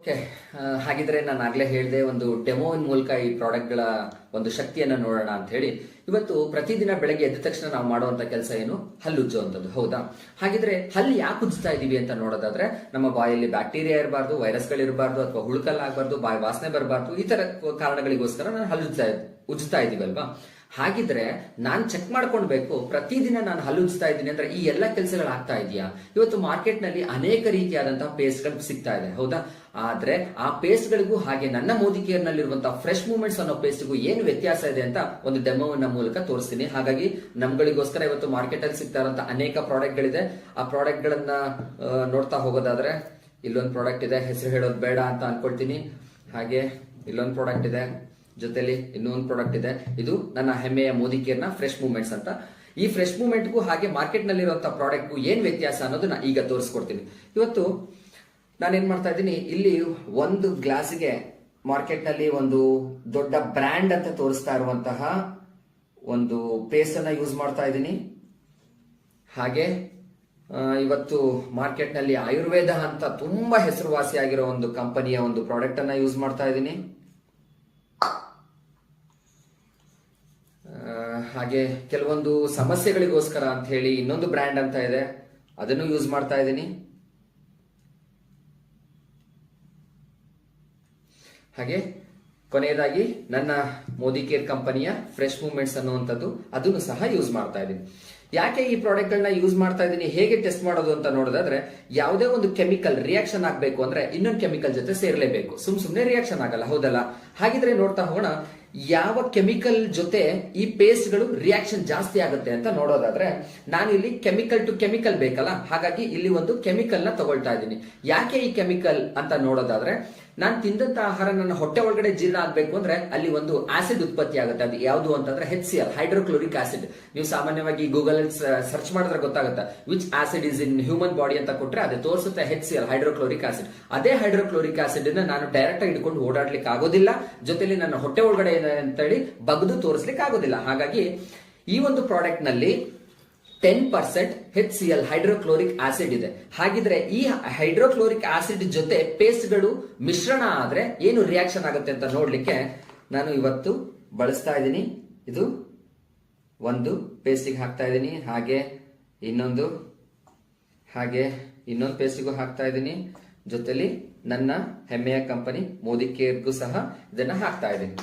Okay, ಹಾಗಿದ್ರೆ ನಾನು ಆಗ್ಲೇ ಹೇಳಿದೆ ಒಂದು ಡೆಮೋವಿನ ಮೂಲಕ ಈ ಪ್ರಾಡಕ್ಟ್ಗಳ ಒಂದು ಶಕ್ತಿಯನ್ನ ನೋಡೋಣ ಅಂತ ಹೇಳಿ. ಇವತ್ತು ಪ್ರತಿದಿನ ಬೆಳಗ್ಗೆ ಎದ್ದ ತಕ್ಷಣ ನಾವು ಮಾಡುವಂತ ಕೆಲಸ ಏನು? ಹಲ್ಲುಜ್ಜುವಂಥದ್ದು, ಹೌದಾ? ಹಾಗಿದ್ರೆ ಹಲ್ಲು ಯಾಕೆ ಉಜ್ತಾ ಇದೀವಿ ಅಂತ ನೋಡೋದಾದ್ರೆ, ನಮ್ಮ ಬಾಯಲ್ಲಿ ಬ್ಯಾಕ್ಟೀರಿಯಾ ಇರಬಾರ್ದು, ವೈರಸ್ಗಳಿರಬಾರ್ದು, ಅಥವಾ ಹುಳುಕಲ್ಲಾಗಬಾರ್ದು, ಬಾಯಿ ವಾಸನೆ ಬರಬಾರ್ದು, ಈ ತರ ಕಾರಣಗಳಿಗೋಸ್ಕರ ನಾನು ಹಲ್ಲು ಉಜ್ತಾ ಇದೀವಲ್ವಾ? ಹಾಗಿದ್ರೆ ನಾನು ಚೆಕ್ ಮಾಡ್ಕೊಳ್ಬೇಕು, ಪ್ರತಿದಿನ ನಾನು ಹಲ್ಲು ಉಜ್ತಾ ಇದ್ದೀನಿ ಅಂದ್ರೆ ಈ ಎಲ್ಲ ಕೆಲಸಗಳು ಆಗ್ತಾ ಇದೆಯಾ? ಇವತ್ತು ಮಾರ್ಕೆಟ್ ನಲ್ಲಿ ಅನೇಕ ರೀತಿಯಾದಂತಹ ಪೇಸ್ಟ್ ಗಳು ಸಿಗ್ತಾ ಇದೆ, ಹೌದಾ? ಆದ್ರೆ ಆ ಪೇಸ್ಟ್ ಗಳಿಗೂ ಹಾಗೆ ನನ್ನ ಮೋದಿ ಕೇರ್ ನಲ್ಲಿರುವಂತಹ ಫ್ರೆಶ್ ಮೂವ್ಮೆಂಟ್ಸ್ ಅನ್ನೋ ಪೇಸ್ಟ್ಗೂ ಏನು ವ್ಯತ್ಯಾಸ ಇದೆ ಅಂತ ಒಂದು ಡೆಮೋವನ್ನ ಮೂಲಕ ತೋರಿಸ್ತೀನಿ. ಹಾಗಾಗಿ ನಮ್ಗಳಿಗೋಸ್ಕರ ಇವತ್ತು ಮಾರ್ಕೆಟ್ ಅಲ್ಲಿ ಸಿಗ್ತಾ ಇರುವಂತಹ ಅನೇಕ ಪ್ರಾಡಕ್ಟ್ ಗಳಿದೆ. ಆ ಪ್ರಾಡಕ್ಟ್ ಗಳನ್ನ ನೋಡ್ತಾ ಹೋಗೋದಾದ್ರೆ, ಇಲ್ಲೊಂದು ಪ್ರಾಡಕ್ಟ್ ಇದೆ, ಹೆಸರು ಹೇಳೋದು ಬೇಡ ಅಂತ ಅನ್ಕೊಳ್ತೀನಿ. ಹಾಗೆ ಇಲ್ಲೊಂದು ಪ್ರಾಡಕ್ಟ್ ಇದೆ, ಜೊತೆಲಿ ಇನ್ನೊಂದು ಪ್ರಾಡಕ್ಟ್ ಇದೆ. ಇದು ನನ್ನ ಹೆಮ್ಮೆಯ ಮೋದಿ ಕೇರ್ನ ಫ್ರೆಶ್ ಮೂವ್ಮೆಂಟ್ಸ್ ಅಂತ. ಈ ಫ್ರೆಶ್ ಮೂವ್ಮೆಂಟ್ಗೂ ಹಾಗೆ ಮಾರ್ಕೆಟ್ ನಲ್ಲಿರುವಂತಹ ಪ್ರಾಡಕ್ಟ್ಗೂ ಏನ್ ವ್ಯತ್ಯಾಸ ಅನ್ನೋದನ್ನ ಈಗ ತೋರಿಸ್ಕೊಡ್ತೀನಿ. ಇವತ್ತು ನಾನೇನ್ ಮಾಡ್ತಾ ಇದ್ದೀನಿ, ಇಲ್ಲಿ ಒಂದು ಗ್ಲಾಸ್ಗೆ ಮಾರ್ಕೆಟ್ ನಲ್ಲಿ ಒಂದು ದೊಡ್ಡ ಬ್ರ್ಯಾಂಡ್ ಅಂತ ತೋರಿಸ್ತಾ ಇರುವಂತಹ ಒಂದು ಪೇಸ್ಟ್ ಅನ್ನ ಯೂಸ್ ಮಾಡ್ತಾ ಇದ್ದೀನಿ. ಹಾಗೆ ಇವತ್ತು ಮಾರ್ಕೆಟ್ ನಲ್ಲಿ ಆಯುರ್ವೇದ ಅಂತ ತುಂಬಾ ಹೆಸರುವಾಸಿಯಾಗಿರೋ ಒಂದು ಕಂಪನಿಯ ಒಂದು ಪ್ರಾಡಕ್ಟ್ ಅನ್ನ ಯೂಸ್ ಮಾಡ್ತಾ ಇದ್ದೀನಿ. ಹಾಗೆ ಕೆಲವೊಂದು ಸಮಸ್ಯೆಗಳಿಗೋಸ್ಕರ ಅಂತ ಹೇಳಿ ಇನ್ನೊಂದು ಬ್ರ್ಯಾಂಡ್ ಅಂತ ಇದೆ, ಅದನ್ನು ಯೂಸ್ ಮಾಡ್ತಾ ಇದ್ದೀನಿ. ಹಾಗೆ ಕೊನೆಯದಾಗಿ ನನ್ನ ಮೋದಿ ಕೇರ್ ಕಂಪನಿಯ ಫ್ರೆಶ್ ಮೂವ್ಮೆಂಟ್ಸ್ ಅನ್ನುವಂಥದ್ದು, ಅದನ್ನು ಸಹ ಯೂಸ್ ಮಾಡ್ತಾ ಇದ್ದೀನಿ. ಯಾಕೆ ಈ ಪ್ರಾಡಕ್ಟ್ ಗಳನ್ನ ಯೂಸ್ ಮಾಡ್ತಾ ಇದ್ದೀನಿ, ಹೇಗೆ ಟೆಸ್ಟ್ ಮಾಡೋದು ಅಂತ ನೋಡೋದಾದ್ರೆ, ಯಾವುದೇ ಒಂದು ಕೆಮಿಕಲ್ ರಿಯಾಕ್ಷನ್ ಆಗಬೇಕು ಅಂದ್ರೆ ಇನ್ನೊಂದು ಕೆಮಿಕಲ್ ಜೊತೆ ಸೇರ್ಲೇಬೇಕು, ಸುಮ್ನೆ ರಿಯಾಕ್ಷನ್ ಆಗಲ್ಲ, ಹೌದಲ್ಲ? ಹಾಗಿದ್ರೆ ನೋಡ್ತಾ ಹೋಗೋಣ, ಯಾವ ಕೆಮಿಕಲ್ ಜೊತೆ ಈ ಪೇಸ್ಟ್ ಗಳು ರಿಯಾಕ್ಷನ್ ಜಾಸ್ತಿ ಆಗುತ್ತೆ ಅಂತ ನೋಡೋದಾದ್ರೆ, ನಾನು ಇಲ್ಲಿ ಕೆಮಿಕಲ್ ಟು ಕೆಮಿಕಲ್ ಬೇಕಲ್ಲ, ಹಾಗಾಗಿ ಇಲ್ಲಿ ಒಂದು ಕೆಮಿಕಲ್ ನ ತಗೊಳ್ತಾ ಇದ್ದೀನಿ. ಯಾಕೆ ಈ ಕೆಮಿಕಲ್ ಅಂತ ನೋಡೋದಾದ್ರೆ, ನಾನು ತಿಂದಂತ ಆಹಾರ ನನ್ನ ಹೊಟ್ಟೆ ಒಳಗಡೆ ಜೀರ್ಣ ಆಗ್ಬೇಕು ಅಂದ್ರೆ ಅಲ್ಲಿ ಒಂದು ಆಸಿಡ್ ಉತ್ಪತ್ತಿ ಆಗುತ್ತೆ. ಅದು ಯಾವುದು ಅಂತಂದ್ರೆ HCl, ಹೈಡ್ರೋಕ್ಲೋರಿಕ್ ಆಸಿಡ್. ನೀವು ಸಾಮಾನ್ಯವಾಗಿ ಗೂಗಲ್ ಅಲ್ಲಿ ಸರ್ಚ್ ಮಾಡಿದ್ರೆ ಗೊತ್ತಾಗುತ್ತೆ, which acid is in human body ಅಂತ ಕೊಟ್ರೆ ಅದು ತೋರಿಸುತ್ತೆ HCl, ಹೈಡ್ರೋಕ್ಲೋರಿಕ್ ಆಸಿಡ್. ಅದೇ ಹೈಡ್ರೋಕ್ಲೋರಿಕ್ ಆಸಿಡ್ ನ ನಾನು ಡೈರೆಕ್ಟ್ ಆಗಿ ಹಿಡ್ಕೊಂಡು ಓಡಾಡ್ಲಿಕ್ಕೆ ಆಗೋದಿಲ್ಲ, ಜೊತೆಲಿ ನನ್ನ ಹೊಟ್ಟೆ ಒಳಗಡೆ ಅಂತ ಹೇಳಿ ಬಗ್ದು ತೋರಿಸ್ಲಿಕ್ಕೆ ಆಗೋದಿಲ್ಲ. ಹಾಗಾಗಿ ಈ ಒಂದು ಪ್ರಾಡಕ್ಟ್ ನಲ್ಲಿ 10% HCl, ಹೈಡ್ರೋಕ್ಲೋರಿಕ್ ಆಸಿಡ್ ಇದೆ. ಹಾಗಿದ್ರೆ ಈ ಹೈಡ್ರೋಕ್ಲೋರಿಕ್ ಆಸಿಡ್ ಜೊತೆ ಪೇಸ್ಟ್ ಗಳು ಮಿಶ್ರಣ ಆದ್ರೆ ಏನು ರಿಯಾಕ್ಷನ್ ಆಗುತ್ತೆ ಅಂತ ನೋಡ್ಲಿಕ್ಕೆ ನಾನು ಇವತ್ತು ಬಳಸ್ತಾ ಇದ್ದೀನಿ. ಇದು ಒಂದು ಪೇಸ್ಟಿಗೆ ಹಾಕ್ತಾ ಇದ್ದೀನಿ, ಹಾಗೆ ಇನ್ನೊಂದು ಪೇಸ್ಟಿಗೂ ಹಾಕ್ತಾ ಇದ್ದೀನಿ, ಜೊತೆಲಿ ನನ್ನ ಹೆಮ್ಮೆಯ ಕಂಪನಿ ಮೋದಿ ಕೇರ್ಗೂ ಸಹ ಇದನ್ನ ಹಾಕ್ತಾ ಇದ್ದೀನಿ.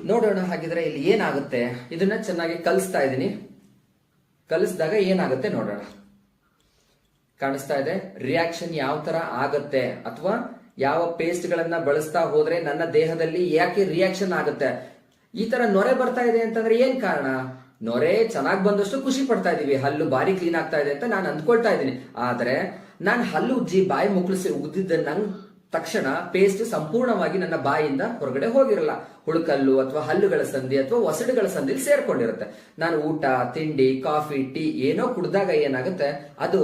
ನೋಡೋಣ ಹಾಗಿದ್ರೆ ಇಲ್ಲಿ ಏನಾಗುತ್ತೆ. ಇದನ್ನ ಚೆನ್ನಾಗಿ ಕಲಿಸ್ತಾ ಇದ್ದೀನಿ. ಕಲಿಸಿದಾಗ ಏನಾಗುತ್ತೆ ನೋಡೋಣ. ಕಾಣಿಸ್ತಾ ಇದೆ ರಿಯಾಕ್ಷನ್ ಯಾವ ತರ ಆಗತ್ತೆ, ಅಥವಾ ಯಾವ ಪೇಸ್ಟ್ ಗಳನ್ನ ಬಳಸ್ತಾ ಹೋದ್ರೆ ನನ್ನ ದೇಹದಲ್ಲಿ ಯಾಕೆ ರಿಯಾಕ್ಷನ್ ಆಗುತ್ತೆ. ಈ ತರ ನೊರೆ ಬರ್ತಾ ಇದೆ ಅಂತಂದ್ರೆ ಏನ್ ಕಾರಣ? ನೊರೆ ಚೆನ್ನಾಗಿ ಬಂದಷ್ಟು ಖುಷಿ ಪಡ್ತಾ ಇದೀವಿ, ಹಲ್ಲು ಬಾರಿ ಕ್ಲೀನ್ ಆಗ್ತಾ ಇದೆ ಅಂತ ನಾನು ಅಂದ್ಕೊಳ್ತಾ ಇದ್ದೀನಿ. ಆದ್ರೆ ನಾನು ಹಲ್ಲು ಉಜ್ಜಿ ಬಾಯಿ ಮುಕ್ಕಳಿಸಿ ಉಗ್ದಿದ್ದ ನಂಗೆ ತಕ್ಷಣ ಪೇಸ್ಟ್ ಸಂಪೂರ್ಣವಾಗಿ ನನ್ನ ಬಾಯಿಂದ ಹೊರಗಡೆ ಹೋಗಿರಲ್ಲ. ಹುಳುಕಲ್ಲು ಅಥವಾ ಹಲ್ಲುಗಳ ಸಂಧಿ ಅಥವಾ ಒಸಡುಗಳ ಸಂಧಿಲಿ ಸೇರ್ಕೊಂಡಿರುತ್ತೆ. ನಾನು ಊಟ, ತಿಂಡಿ, ಕಾಫಿ, ಟೀ ಏನೋ ಕುಡ್ದಾಗ ಏನಾಗುತ್ತೆ, ಅದು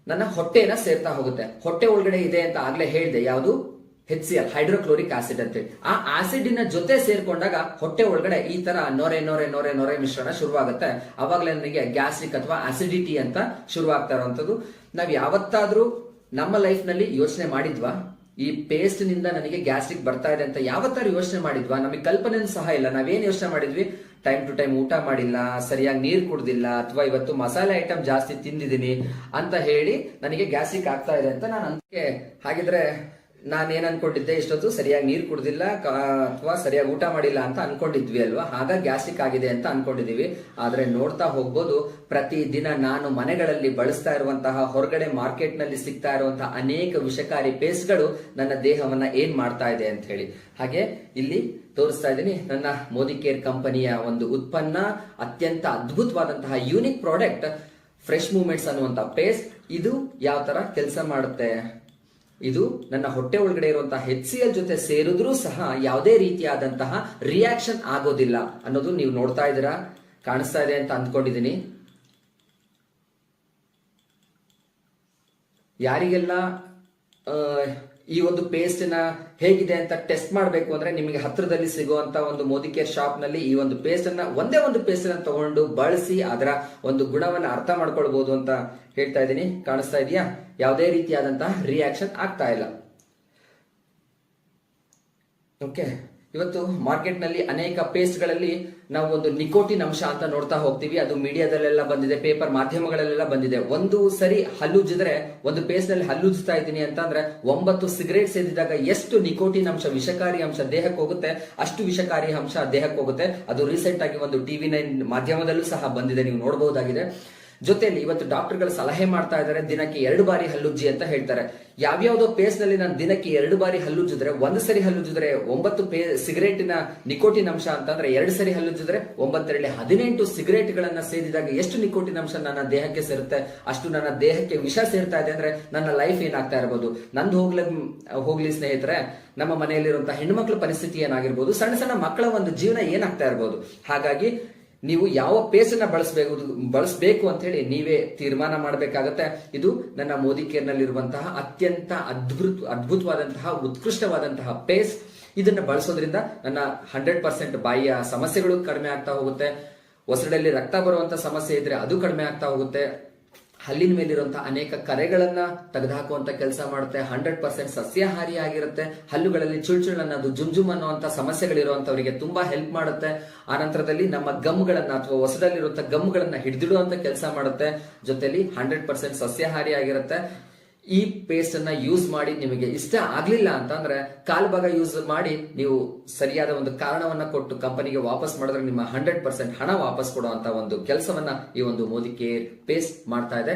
ನನ್ನ ಹೊಟ್ಟೆನ ಸೇರ್ತಾ ಹೋಗುತ್ತೆ. ಹೊಟ್ಟೆ ಒಳಗಡೆ ಇದೆ ಅಂತ ಆಗ್ಲೇ ಹೇಳಿದೆ, ಯಾವುದು? HCl, ಹೈಡ್ರೋಕ್ಲೋರಿಕ್ ಆಸಿಡ್ ಅಂತೇಳಿ. ಆ ಆಸಿಡಿನ ಜೊತೆ ಸೇರ್ಕೊಂಡಾಗ ಹೊಟ್ಟೆ ಒಳಗಡೆ ಈ ತರ ನೊರೆ ಮಿಶ್ರಣ ಶುರುವಾಗುತ್ತೆ. ಅವಾಗಲೇ ನನಗೆ ಗ್ಯಾಸ್ಟ್ರಿಕ್ ಅಥವಾ ಆಸಿಡಿಟಿ ಅಂತ ಶುರುವಾಗ್ತಾ ಇರುವಂತದ್ದು. ನಾವ್ ಯಾವತ್ತಾದ್ರೂ ನಮ್ಮ ಲೈಫ್ ನಲ್ಲಿ ಯೋಚನೆ ಮಾಡಿದ್ವಾ, ಈ ಪೇಸ್ಟ್ ನಿಂದ ನನಗೆ ಗ್ಯಾಸ್ಟ್ರಿಕ್ ಬರ್ತಾ ಇದೆ ಅಂತ ಯಾವತ್ತಾರು ಯೋಚನೆ ಮಾಡಿದ್ವಾ? ನಮಗೆ ಕಲ್ಪನೆ ಸಹ ಇಲ್ಲ. ನಾವೇನ್ ಯೋಚನೆ ಮಾಡಿದ್ವಿ? ಟೈಮ್ ಟು ಟೈಮ್ ಊಟ ಮಾಡಿಲ್ಲ, ಸರಿಯಾಗಿ ನೀರು ಕುಡ್ದಿಲ್ಲ, ಅಥವಾ ಇವತ್ತು ಮಸಾಲೆ ಐಟಮ್ ಜಾಸ್ತಿ ತಿಂದಿದ್ದೀನಿ ಅಂತ ಹೇಳಿ ನನಗೆ ಗ್ಯಾಸ್ಟ್ರಿಕ್ ಆಗ್ತಾ ಇದೆ ಅಂತ ನಾನು ಅಂದ್ಕೆ. ಹಾಗಿದ್ರೆ ನಾನೇನ್ ಅನ್ಕೊಂಡಿದ್ದೆ, ಇಷ್ಟೊತ್ತು ಸರಿಯಾಗಿ ನೀರು ಕುಡ್ದಿಲ್ಲ ಅಥವಾ ಸರಿಯಾಗಿ ಊಟ ಮಾಡಿಲ್ಲ ಅಂತ ಅನ್ಕೊಂಡಿದ್ವಿ ಅಲ್ವಾ, ಹಾಗಾಗಿ ಗ್ಯಾಸ್ಟ್ರಿಕ್ ಆಗಿದೆ ಅಂತ ಅನ್ಕೊಂಡಿದೀವಿ. ಆದ್ರೆ ನೋಡ್ತಾ ಹೋಗ್ಬೋದು, ಪ್ರತಿ ದಿನ ನಾನು ಮನೆಗಳಲ್ಲಿ ಬಳಸ್ತಾ ಇರುವಂತಹ, ಹೊರಗಡೆ ಮಾರ್ಕೆಟ್ ನಲ್ಲಿ ಸಿಗ್ತಾ ಇರುವಂತಹ ಅನೇಕ ವಿಷಕಾರಿ ಪೇಸ್ಟ್ ಗಳು ನನ್ನ ದೇಹವನ್ನ ಏನ್ ಮಾಡ್ತಾ ಇದೆ ಅಂತ ಹೇಳಿ. ಹಾಗೆ ಇಲ್ಲಿ ತೋರಿಸ್ತಾ ಇದ್ದೀನಿ ನನ್ನ ಮೋದಿ ಕೇರ್ ಕಂಪನಿಯ ಒಂದು ಉತ್ಪನ್ನ, ಅತ್ಯಂತ ಅದ್ಭುತವಾದಂತಹ ಯೂನಿಕ್ ಪ್ರಾಡಕ್ಟ್ ಫ್ರೆಶ್ ಮೂವ್ಮೆಂಟ್ಸ್ ಅನ್ನುವಂತಹ ಪೇಸ್ಟ್. ಇದು ಯಾವ ತರ ಕೆಲಸ ಮಾಡುತ್ತೆ, ಇದು ನನ್ನ ಹೊಟ್ಟೆ ಒಳಗಡೆ ಇರುವಂತಹ HCl ಜೊತೆ ಸೇರಿದ್ರೂ ಸಹ ಯಾವುದೇ ರೀತಿಯಾದಂತಹ ರಿಯಾಕ್ಷನ್ ಆಗೋದಿಲ್ಲ ಅನ್ನೋದು ನೀವು ನೋಡ್ತಾ ಇದ್ದೀರಾ, ಕಾಣಿಸ್ತಾ ಇದೆ ಅಂತ ಅಂದ್ಕೊಂಡಿದ್ದೀನಿ. ಯಾರಿಗೆಲ್ಲ ಈ ಒಂದು ಪೇಸ್ಟ್ ನ ಹೇಗಿದೆ ಅಂತ ಟೆಸ್ಟ್ ಮಾಡಬೇಕು ಅಂದ್ರೆ, ನಿಮಗೆ ಹತ್ರದಲ್ಲಿ ಸಿಗುವಂತ ಒಂದು ಮೋದಿ ಕೇರ್ ಶಾಪ್ ನಲ್ಲಿ ಈ ಒಂದು ಪೇಸ್ಟ್ ಅನ್ನ, ಒಂದೇ ಒಂದು ಪೇಸ್ಟ್ ಅನ್ನ ತಗೊಂಡು ಬಳಸಿ ಅದರ ಒಂದು ಗುಣವನ್ನ ಅರ್ಥ ಮಾಡ್ಕೊಳ್ಬಹುದು ಅಂತ ಹೇಳ್ತಾ ಇದ್ದೀನಿ. ಕಾಣಿಸ್ತಾ ಇದೆಯಾ? ಯಾವುದೇ ರೀತಿಯಾದಂತಹ ರಿಯಾಕ್ಷನ್ ಆಗ್ತಾ ಇಲ್ಲ. ಓಕೆ, ಇವತ್ತು ಮಾರ್ಕೆಟ್ ನಲ್ಲಿ ಅನೇಕ ಪೇಸ್ಟ್ ಗಳಲ್ಲಿ ನಾವು ಒಂದು ನಿಕೋಟಿನ್ ಅಂಶ ಅಂತ ನೋಡ್ತಾ ಹೋಗ್ತೀವಿ. ಅದು ಮೀಡಿಯಾದಲ್ಲೆಲ್ಲ ಬಂದಿದೆ, ಪೇಪರ್ ಮಾಧ್ಯಮಗಳಲ್ಲೆಲ್ಲ ಬಂದಿದೆ. ಒಂದು ಸರಿ ಹಲ್ಲುಜ್ಜಿದ್ರೆ, ಒಂದು ಪೇಸ್ಟ್ ನಲ್ಲಿ ಹಲ್ಲುಜ್ತಾ ಇದ್ದೀನಿ ಅಂತ ಅಂದ್ರೆ 9 ಸಿಗರೇಟ್ ಸೇದಿದಾಗ ಎಷ್ಟು ನಿಕೋಟಿನ್ ಅಂಶ, ವಿಷಕಾರಿ ಅಂಶ ದೇಹಕ್ಕೆ ಹೋಗುತ್ತೆ, ಅಷ್ಟು ವಿಷಕಾರಿ ಅಂಶ ದೇಹಕ್ಕೆ ಹೋಗುತ್ತೆ. ಅದು ರೀಸೆಂಟ್ ಆಗಿ ಒಂದು TV9 ಮಾಧ್ಯಮದಲ್ಲೂ ಸಹ ಬಂದಿದೆ, ನೀವು ನೋಡಬಹುದಾಗಿದೆ. ಜೊತೆಯಲ್ಲಿ ಇವತ್ತು ಡಾಕ್ಟರ್ಗಳು ಸಲಹೆ ಮಾಡ್ತಾ ಇದ್ದಾರೆ, ದಿನಕ್ಕೆ 2 ಬಾರಿ ಹಲ್ಲುಜ್ಜಿ ಅಂತ ಹೇಳ್ತಾರೆ. ಯಾವ್ಯಾವ್ದೋ ಪೇಸ್ಟ್ ನಲ್ಲಿ ನಾನು ದಿನಕ್ಕೆ 2 ಬಾರಿ ಹಲ್ಲುಜ್ಜಿದ್ರೆ, 1 ಸರಿ ಹಲ್ಲುಜ್ಜಿದ್ರೆ 9 ಸಿಗರೇಟಿನ ನಿಕೋಟಿನ್ ಅಂಶ ಅಂತಂದ್ರೆ 2 ಸರಿ ಹಲ್ಲುಜ್ಜಿದ್ರೆ 9 18 ಸಿಗರೇಟ್ ಗಳನ್ನ ಸೇದಿದಾಗ ಎಷ್ಟು ನಿಕೋಟಿನ್ ಅಂಶ ನನ್ನ ದೇಹಕ್ಕೆ ಸೇರುತ್ತೆ, ಅಷ್ಟು ನನ್ನ ದೇಹಕ್ಕೆ ವಿಷ ಸೇರ್ತಾ ಇದೆ ಅಂದ್ರೆ ನನ್ನ ಲೈಫ್ ಏನಾಗ್ತಾ ಇರಬಹುದು. ನಂದು ಹೋಗ್ಲಿ ಸ್ನೇಹಿತರೆ, ನಮ್ಮ ಮನೆಯಲ್ಲಿರುವಂತಹ ಹೆಣ್ಮಕ್ಳ ಪರಿಸ್ಥಿತಿ ಏನಾಗಿರ್ಬೋದು, ಸಣ್ಣ ಸಣ್ಣ ಮಕ್ಕಳ ಒಂದು ಜೀವನ ಏನಾಗ್ತಾ ಇರಬಹುದು. ಹಾಗಾಗಿ ನೀವು ಯಾವ ಪೇಸ್ಟ್ ಅನ್ನ ಬಳಸಬೇಕು ಅಂತ ಹೇಳಿ ನೀವೇ ತೀರ್ಮಾನ ಮಾಡಬೇಕಾಗತ್ತೆ. ಇದು ನನ್ನ ಮೋದಿ ಕೇರ್ ನಲ್ಲಿರುವಂತಹ ಅತ್ಯಂತ ಅದ್ಭುತವಾದಂತಹ ಉತ್ಕೃಷ್ಟವಾದಂತಹ ಪೇಸ್ಟ್. ಇದನ್ನ ಬಳಸೋದ್ರಿಂದ ನನ್ನ 100% ಬಾಯಿಯ ಸಮಸ್ಯೆಗಳು ಕಡಿಮೆ ಆಗ್ತಾ ಹೋಗುತ್ತೆ. ಒಸಡಲ್ಲಿ ರಕ್ತ ಬರುವಂತ ಸಮಸ್ಯೆ ಇದ್ರೆ ಅದು ಕಡಿಮೆ ಆಗ್ತಾ ಹೋಗುತ್ತೆ. ಹಲ್ಲಿನ ಮೇಲಿರುವಂತಹ ಅನೇಕ ಕರೆಗಳನ್ನ ತೆಗೆದುಹಾಕುವಂತ ಕೆಲಸ ಮಾಡುತ್ತೆ. 100% ಸಸ್ಯಾಹಾರಿ ಆಗಿರುತ್ತೆ. ಹಲ್ಲುಗಳಲ್ಲಿ ಚುಳ್ಚುಳ್ ಅನ್ನೋದು, ಜುಮ್ ಅನ್ನುವಂತ ಸಮಸ್ಯೆಗಳಿರುವಂತವರಿಗೆ ತುಂಬಾ ಹೆಲ್ಪ್ ಮಾಡುತ್ತೆ. ಆ ನಂತರದಲ್ಲಿ ನಮ್ಮ ಗಮ್ಗಳನ್ನ ಅಥವಾ ಹೊಸದಲ್ಲಿರುವಂತಹ ಗಮ್ಗಳನ್ನ ಹಿಡಿದಿಡುವಂತ ಕೆಲಸ ಮಾಡುತ್ತೆ. ಜೊತೆಲಿ 100% ಸಸ್ಯಾಹಾರಿ ಆಗಿರುತ್ತೆ. ಈ ಪೇಸ್ಟ್ ಅನ್ನ ಯೂಸ್ ಮಾಡಿ ನಿಮಗೆ ಇಷ್ಟ ಆಗ್ಲಿಲ್ಲ ಅಂತಂದ್ರೆ ಕಾಲ್ ಭಾಗ ಯೂಸ್ ಮಾಡಿ ನೀವು ಸರಿಯಾದ ಒಂದು ಕಾರಣವನ್ನ ಕೊಟ್ಟು ಕಂಪನಿಗೆ ವಾಪಸ್ ಮಾಡಿದ್ರೆ ನಿಮ್ಮ 100% ಹಣ ವಾಪಸ್ ಕೊಡುವಂತ ಒಂದು ಕೆಲಸವನ್ನ ಈ ಒಂದು ಮೋದಿ ಕೇರ್ ಪೇಸ್ಟ್ ಮಾಡ್ತಾ ಇದೆ.